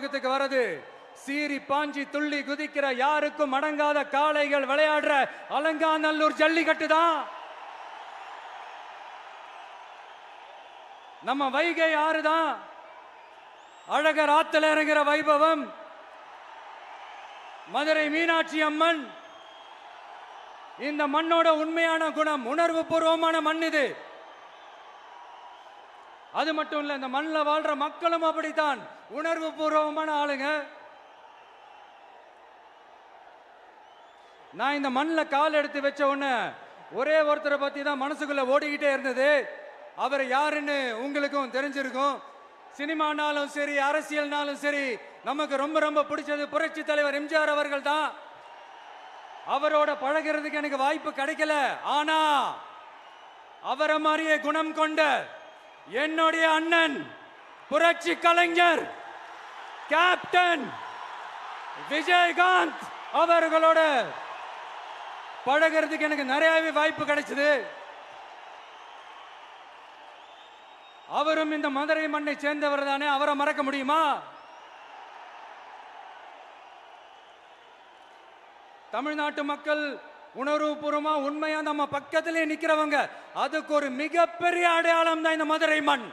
வரது சீறி பாஞ்சி துள்ளி குதிக்கிற யாருக்கும் அடங்காத காளைகள் விளையாடுற அலங்காநல்லூர் ஜல்லிக்கட்டு தான். நம்ம வைகை ஆறுதான். அழகர் ஆத்துல இறங்குற வைபவம். மதுரை மீனாட்சி அம்மன். இந்த மண்ணோட உண்மையான குணம், உணர்வு பூர்வமான மண் இது. அது மட்டும் இல்ல, இந்த மண்ணில் வாழ்ற மக்களும் அப்படித்தான், உணர்வு பூர்வமான ஆளுங்க. நான் இந்த மண்ணில் கால் எடுத்து வச்ச உடனே ஒரே ஒருத்தரை பத்தி தான் மனசுக்குள்ள ஓடிக்கிட்டே இருந்தது. அவர் யாருன்னு உங்களுக்கும் தெரிஞ்சிருக்கும். சினிமானாலும் சரி, அரசியல்னாலும் சரி, நமக்கு ரொம்ப ரொம்ப பிடிச்சது புரட்சி தலைவர் எம்ஜிஆர் அவர்கள் தான். அவரோட பழகிறதுக்கு எனக்கு வாய்ப்பு கிடைக்கல. ஆனா அவரை மாதிரியே குணம் கொண்ட என்னுடைய அண்ணன் புரட்சி கலைஞர் கேப்டன் விஜயகாந்த் அவர்களோட பழகிறதுக்கு எனக்கு நிறையவே வாய்ப்பு கிடைச்சது. அவரும் இந்த மதுரை மண்ணை சேர்ந்தவர் தானே, அவரை மறக்க முடியுமா? தமிழ்நாட்டு மக்கள் உணர்வுபூர்வமா உண்மையா நம்ம பக்கத்திலே நிக்கிறவங்க, அதுக்கு ஒரு மிகப்பெரிய அடையாளம் தான் இந்த மதுரை மண்.